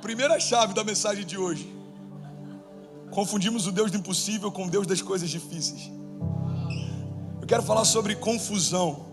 Primeira chave da mensagem de hoje: confundimos o Deus do impossível com o Deus das coisas difíceis. Eu quero falar sobre confusão.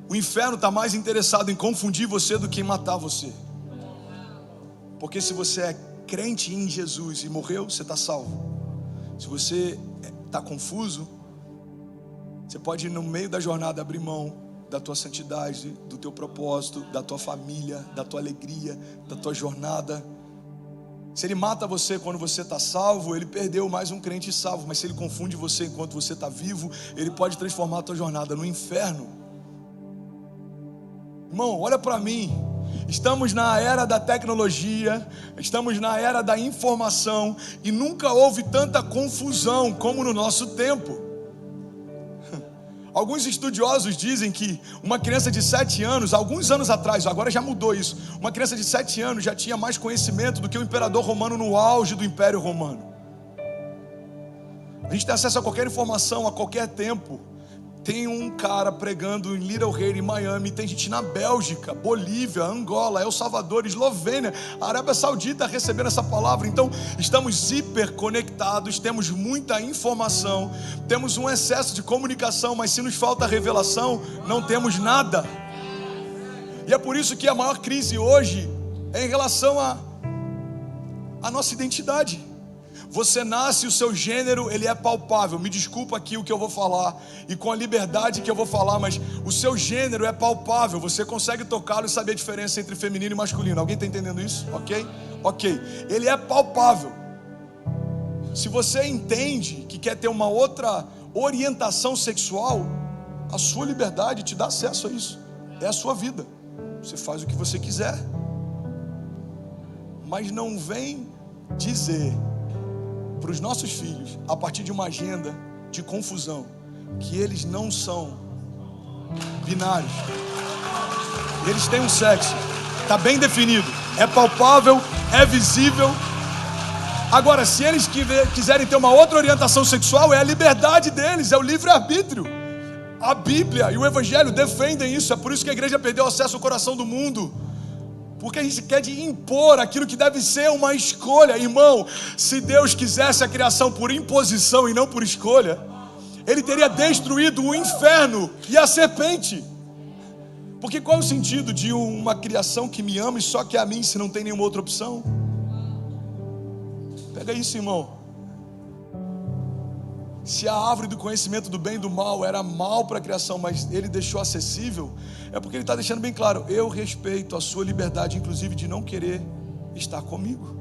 O inferno está mais interessado em confundir você do que em matar você. Porque se você é crente em Jesus e morreu, você está salvo. Se você está confuso, você pode no meio da jornada abrir mão da tua santidade, do teu propósito, da tua família, da tua alegria, da tua jornada. Se ele mata você quando você está salvo, ele perdeu mais um crente salvo. Mas se ele confunde você enquanto você está vivo, ele pode transformar a tua jornada no inferno. Irmão, olha para mim. Estamos na era da tecnologia, estamos na era da informação, e nunca houve tanta confusão como no nosso tempo. Alguns estudiosos dizem que uma criança de 7 anos, alguns anos atrás, agora já mudou isso, uma criança de 7 anos já tinha mais conhecimento do que o imperador romano no auge do Império Romano. A gente tem acesso a qualquer informação, a qualquer tempo. Tem um cara pregando em Little Haiti, em Miami, tem gente na Bélgica, Bolívia, Angola, El Salvador, Eslovênia, Arábia Saudita recebendo essa palavra. Então estamos hiperconectados, temos muita informação, temos um excesso de comunicação, mas se nos falta revelação, não temos nada. E é por isso que a maior crise hoje é em relação à nossa identidade. Você nasce, o seu gênero, ele é palpável. Me desculpa aqui o que eu vou falar, e com a liberdade que eu vou falar, mas o seu gênero é palpável. Você consegue tocá-lo e saber a diferença entre feminino e masculino. Alguém está entendendo isso? Ok. Ele é palpável. Se você entende que quer ter uma outra orientação sexual, a sua liberdade te dá acesso a isso. É a sua vida. Você faz o que você quiser. Mas não vem dizer para os nossos filhos, a partir de uma agenda de confusão, que eles não são binários. Eles têm um sexo, está bem definido, é palpável, é visível. Agora, se eles quiserem ter uma outra orientação sexual, é a liberdade deles, é o livre-arbítrio. A Bíblia e o Evangelho defendem isso. É por isso que a igreja perdeu acesso ao coração do mundo, porque a gente quer de impor aquilo que deve ser uma escolha. Irmão, se Deus quisesse a criação por imposição e não por escolha, Ele teria destruído o inferno e a serpente. Porque qual é o sentido de uma criação que me ama e só quer a mim, se não tem nenhuma outra opção? Pega isso, irmão. Se a árvore do conhecimento do bem e do mal era mal para a criação, mas Ele deixou acessível, é porque Ele está deixando bem claro: eu respeito a sua liberdade, inclusive de não querer estar comigo.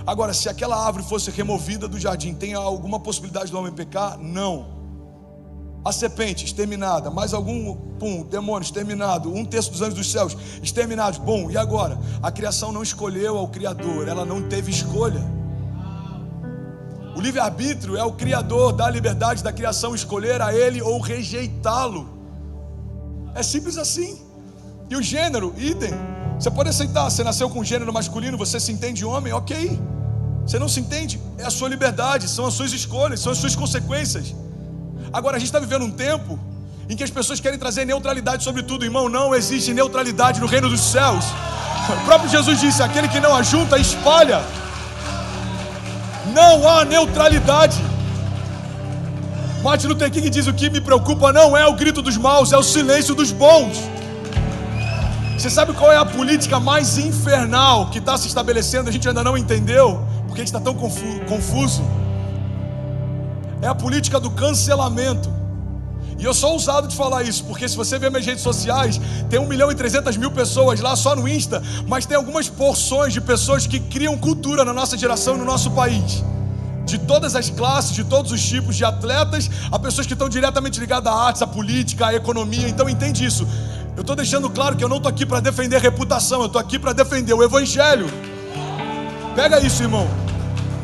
Agora, se aquela árvore fosse removida do jardim, tem alguma possibilidade do homem pecar? Não. A serpente exterminada, mais algum, demônio exterminado, 1/3 dos anjos dos céus exterminados, e agora? A criação não escolheu ao Criador, ela não teve escolha. O livre-arbítrio é o Criador da liberdade da criação escolher a Ele ou rejeitá-lo. É simples assim. E o gênero, idem. Você pode aceitar, você nasceu com gênero masculino, você se entende homem, ok. Você não se entende, é a sua liberdade, são as suas escolhas, são as suas consequências. Agora a gente está vivendo um tempo em que as pessoas querem trazer neutralidade sobre tudo. Irmão, não existe neutralidade no reino dos céus. O próprio Jesus disse: aquele que não ajunta, espalha. Não há neutralidade. Martin Luther King diz: o que me preocupa não é o grito dos maus, é o silêncio dos bons. Você sabe qual é a política mais infernal que está se estabelecendo? A gente ainda não entendeu, porque a gente está tão confuso. É a política do cancelamento. E eu sou ousado de falar isso, porque se você ver minhas redes sociais, tem 1.300.000 pessoas lá só no Insta, mas tem algumas porções de pessoas que criam cultura na nossa geração e no nosso país. De todas as classes, de todos os tipos, de atletas a pessoas que estão diretamente ligadas à arte, à política, à economia. Então entende isso. Eu estou deixando claro que eu não estou aqui para defender reputação, eu estou aqui para defender o Evangelho. Pega isso, irmão.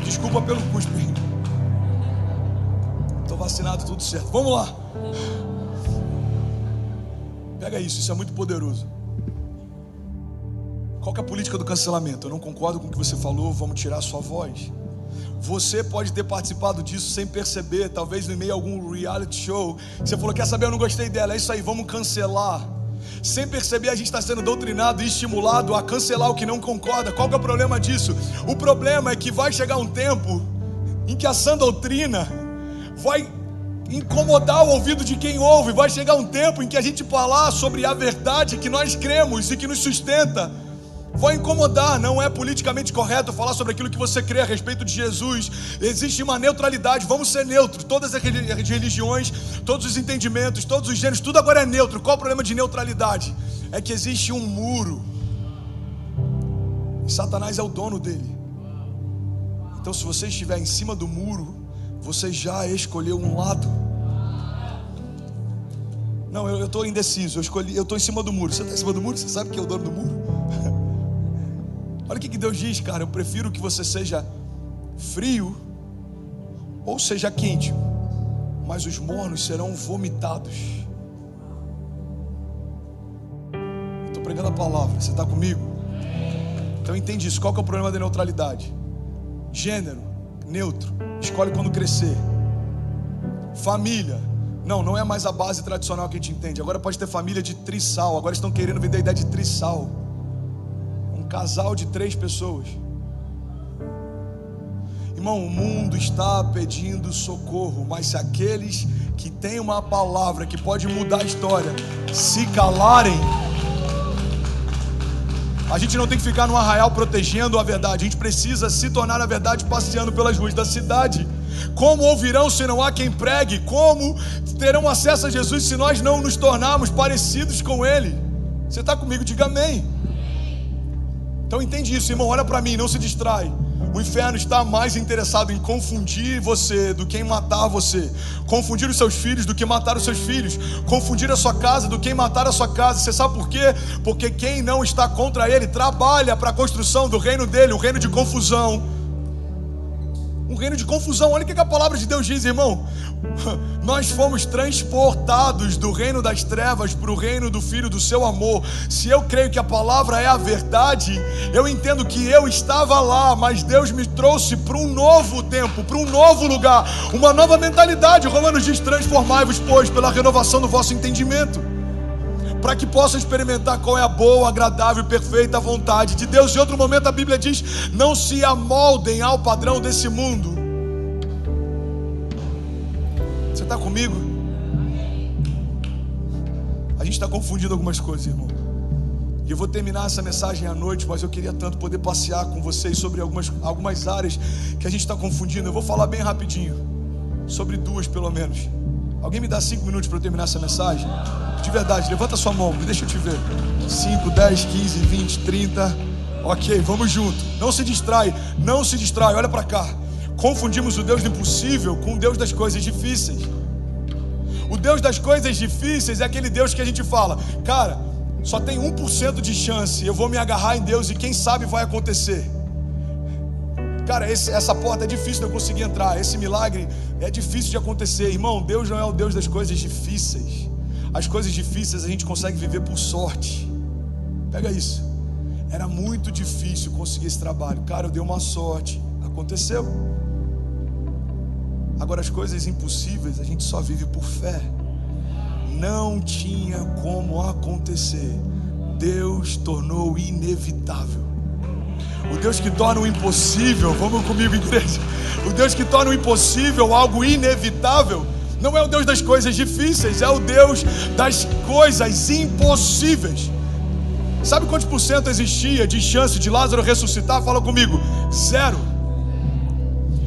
Desculpa pelo cuspe. Estou vacinado, tudo certo. Vamos lá. Pega isso é muito poderoso. Qual que é a política do cancelamento? Eu não concordo com o que você falou, vamos tirar a sua voz. Você pode ter participado disso sem perceber, talvez no meio de algum reality show. Você falou: quer saber, eu não gostei dela, é isso aí, vamos cancelar. sem perceber a gente está sendo doutrinado e estimulado a cancelar o que não concorda. Qual que é o problema disso? O problema é que vai chegar um tempo em que a sã doutrina vai incomodar o ouvido de quem ouve. Vai chegar um tempo em que a gente falar sobre a verdade que nós cremos e que nos sustenta vai incomodar. Não é politicamente correto falar sobre aquilo que você crê a respeito de Jesus. Existe uma neutralidade, vamos ser neutros. Todas as religiões, todos os entendimentos, todos os gêneros, tudo agora é neutro. Qual o problema de neutralidade? É que existe um muro e Satanás é o dono dele. Então, se você estiver em cima do muro, você já escolheu um lado. Não, eu estou indeciso. Eu estou em cima do muro. Você está em cima do muro? Você sabe que é o dono do muro? Olha o que Deus diz, cara. Eu prefiro que você seja frio ou seja quente, mas os mornos serão vomitados. Estou pregando a palavra. Você está comigo? Então entende isso. Qual que é o problema da neutralidade? Gênero, neutro. Escolhe quando crescer. Família, não é mais a base tradicional que a gente entende. Agora pode ter família de trissal. Agora estão querendo vender a ideia de trissal. Um casal de 3 pessoas. Irmão, o mundo está pedindo socorro, mas se aqueles que têm uma palavra que pode mudar a história se calarem, a gente não tem que ficar no arraial protegendo a verdade. A gente precisa se tornar a verdade passeando pelas ruas da cidade. Como ouvirão se não há quem pregue? Como terão acesso a Jesus se nós não nos tornarmos parecidos com Ele? Você está comigo? Diga amém. Então entende isso, irmão. Olha para mim, não se distrai. O inferno está mais interessado em confundir você do que em matar você. Confundir os seus filhos do que matar os seus filhos. Confundir a sua casa do que em matar a sua casa. Você sabe por quê? Porque quem não está contra ele trabalha para a construção do reino dele, um reino de confusão. Um reino de confusão. Olha o que a palavra de Deus diz, irmão. Nós fomos transportados do reino das trevas para o reino do Filho do seu amor. Se eu creio que a palavra é a verdade, eu entendo que eu estava lá, mas Deus me trouxe para um novo tempo, para um novo lugar, uma nova mentalidade. Romanos diz: transformai-vos, pois, pela renovação do vosso entendimento, para que possam experimentar qual é a boa, agradável e perfeita vontade de Deus. Em outro momento a Bíblia diz: não se amoldem ao padrão desse mundo. Você está comigo? A gente está confundindo algumas coisas, irmão. E eu vou terminar essa mensagem à noite, mas eu queria tanto poder passear com vocês sobre algumas áreas que a gente está confundindo. Eu vou falar bem rapidinho, sobre 2 pelo menos. Alguém me dá 5 minutos para eu terminar essa mensagem? De verdade, levanta sua mão, deixa eu te ver. 5, 10, 15, 20, 30. Ok, vamos junto. Não se distrai, olha para cá. Confundimos o Deus do impossível com o Deus das coisas difíceis. O Deus das coisas difíceis é aquele Deus que a gente fala: cara, só tem 1% de chance, eu vou me agarrar em Deus e quem sabe vai acontecer. Cara, essa porta é difícil de eu conseguir entrar, esse milagre é difícil de acontecer. Irmão, Deus não é o Deus das coisas difíceis. As coisas difíceis a gente consegue viver por sorte. Pega isso. Era muito difícil conseguir esse trabalho. Cara, eu dei uma sorte, aconteceu. Agora, as coisas impossíveis a gente só vive por fé. Não tinha como acontecer. Deus tornou inevitável. O Deus que torna o impossível, vamos comigo, igreja. O Deus que torna o impossível algo inevitável não é o Deus das coisas difíceis, é o Deus das coisas impossíveis. Sabe quantos % existia de chance de Lázaro ressuscitar? Fala comigo: 0.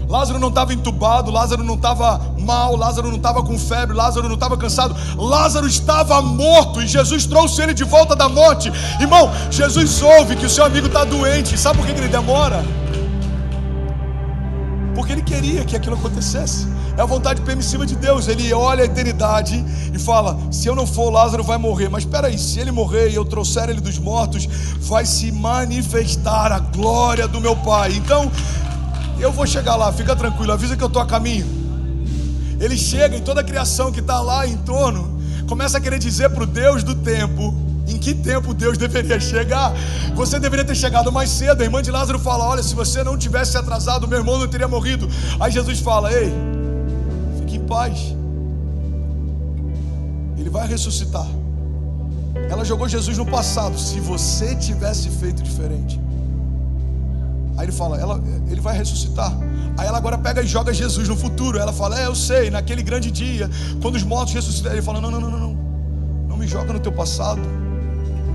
Lázaro não estava entubado, Lázaro não estava mal, Lázaro não estava com febre, Lázaro não estava cansado, Lázaro estava morto e Jesus trouxe ele de volta da morte. Irmão, Jesus ouve que o seu amigo está doente. Sabe por que ele demora? Porque ele queria que aquilo acontecesse. É a vontade permissiva de Deus. Ele olha a eternidade e fala: se eu não for, Lázaro vai morrer. Mas espera aí, se ele morrer e eu trouxer ele dos mortos, vai se manifestar a glória do meu Pai. Então eu vou chegar lá, fica tranquilo, avisa que eu estou a caminho. Ele chega e toda a criação que está lá em torno começa a querer dizer para o Deus do tempo em que tempo Deus deveria chegar. Você deveria ter chegado mais cedo. A irmã de Lázaro fala: olha, se você não tivesse atrasado, meu irmão não teria morrido. Aí Jesus fala: ei, fique em paz, ele vai ressuscitar. Ela jogou Jesus no passado. Se você tivesse feito diferente. Aí ele fala, ele vai ressuscitar. Aí ela agora pega e joga Jesus no futuro. Ela fala, eu sei, naquele grande dia, quando os mortos ressuscitarem. Ele fala, não. Não me joga no teu passado,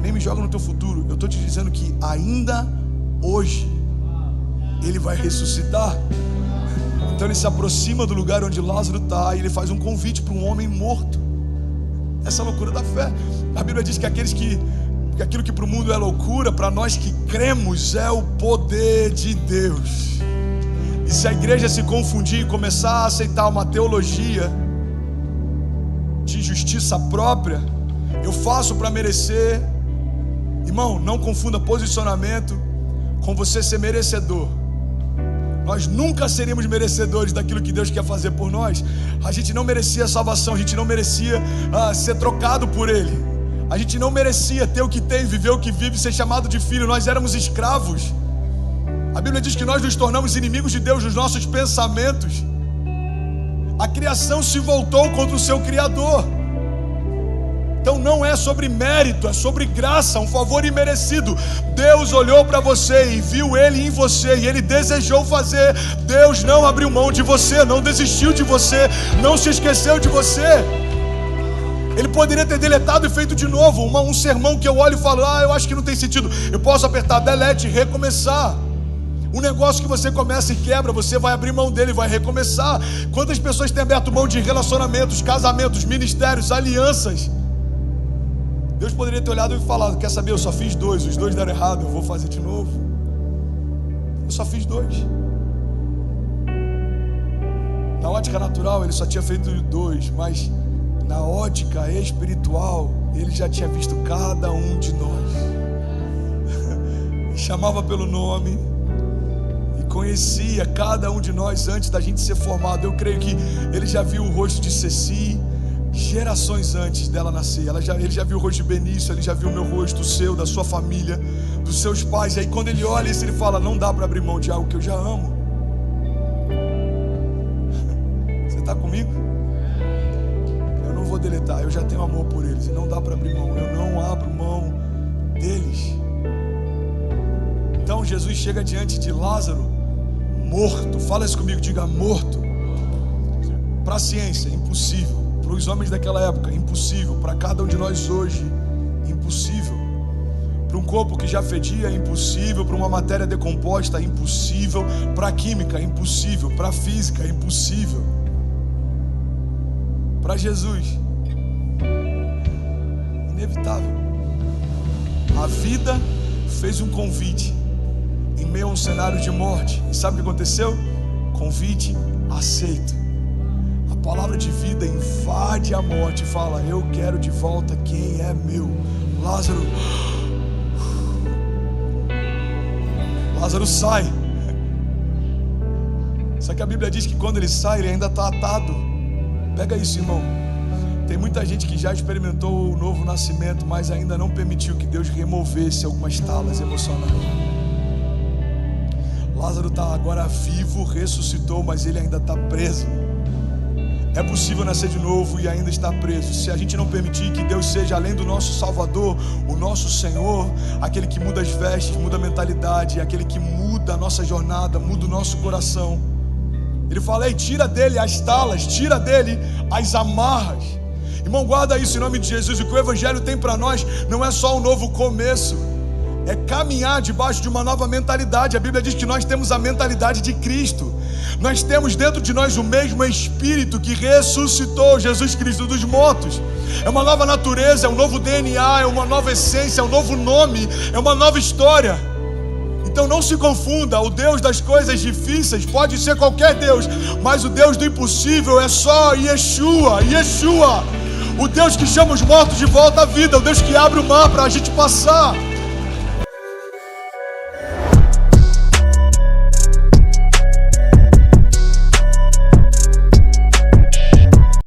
nem me joga no teu futuro. Eu estou te dizendo que ainda hoje ele vai ressuscitar. Então ele se aproxima do lugar onde Lázaro está e ele faz um convite para um homem morto. Essa é a loucura da fé. A Bíblia diz que aquilo que para o mundo é loucura, para nós que cremos é o poder de Deus. E se a igreja se confundir e começar a aceitar uma teologia de justiça própria, eu faço para merecer. Irmão, não confunda posicionamento com você ser merecedor. Nós nunca seríamos merecedores daquilo que Deus quer fazer por nós. A gente não merecia salvação, a gente não merecia ser trocado por Ele. A gente não merecia ter o que tem, viver o que vive, ser chamado de filho. Nós éramos escravos. A Bíblia diz que nós nos tornamos inimigos de Deus nos nossos pensamentos. A criação se voltou contra o seu Criador. Então não é sobre mérito, é sobre graça, um favor imerecido. Deus olhou para você e viu Ele em você, e Ele desejou fazer. Deus não abriu mão de você, não desistiu de você, não se esqueceu de você. Ele poderia ter deletado e feito de novo um sermão que eu olho e falo, eu acho que não tem sentido. Eu posso apertar delete e recomeçar. Um negócio que você começa e quebra, você vai abrir mão dele, vai recomeçar. Quantas pessoas têm aberto mão de relacionamentos, casamentos, ministérios, alianças? Deus poderia ter olhado e falado, quer saber, eu só fiz 2, os 2 deram errado, eu vou fazer de novo. Eu só fiz 2. Na ótica natural ele só tinha feito 2, mas na ótica espiritual ele já tinha visto cada um de nós. Chamava pelo nome e conhecia cada um de nós antes da gente ser formado. Eu creio que ele já viu o rosto de Ceci gerações antes dela nascer. Ele já viu o rosto de Benício, ele já viu o meu rosto, o seu, da sua família, dos seus pais. E aí quando ele olha isso, ele fala, não dá para abrir mão de algo que eu já amo. Você está comigo? Eu não vou deletar, eu já tenho amor por eles, e não dá para abrir mão. Eu não abro mão deles. Então Jesus chega diante de Lázaro morto. Fala isso comigo, diga morto. Para a ciência, impossível. Para os homens daquela época, impossível. Para cada um de nós hoje, impossível. Para um corpo que já fedia, impossível. Para uma matéria decomposta, impossível. Para a química, impossível. Para a física, impossível. Para Jesus, inevitável. A vida fez um convite em meio a um cenário de morte. E sabe o que aconteceu? Convite aceito. A palavra de vida invade a morte e fala, eu quero de volta quem é meu. Lázaro sai. Só que a Bíblia diz que quando ele sai, ele ainda está atado. Pega isso, irmão. Tem muita gente que já experimentou o novo nascimento, mas ainda não permitiu que Deus removesse algumas talas emocionais. Lázaro está agora vivo, ressuscitou, mas ele ainda está preso. É possível nascer de novo e ainda estar preso. Se a gente não permitir que Deus seja, além do nosso Salvador, o nosso Senhor, aquele que muda as vestes, muda a mentalidade, aquele que muda a nossa jornada, muda o nosso coração. Ele fala, ei, tira dele as talas, tira dele as amarras. Irmão, guarda isso em nome de Jesus. O que o Evangelho tem para nós não é só um novo começo, é caminhar debaixo de uma nova mentalidade. A Bíblia diz que nós temos a mentalidade de Cristo. Nós temos dentro de nós o mesmo Espírito que ressuscitou Jesus Cristo dos mortos. É uma nova natureza, é um novo DNA, é uma nova essência, é um novo nome, é uma nova história. Então não se confunda, o Deus das coisas difíceis pode ser qualquer Deus, mas o Deus do impossível é só Yeshua. O Deus que chama os mortos de volta à vida, o Deus que abre o mar para a gente passar.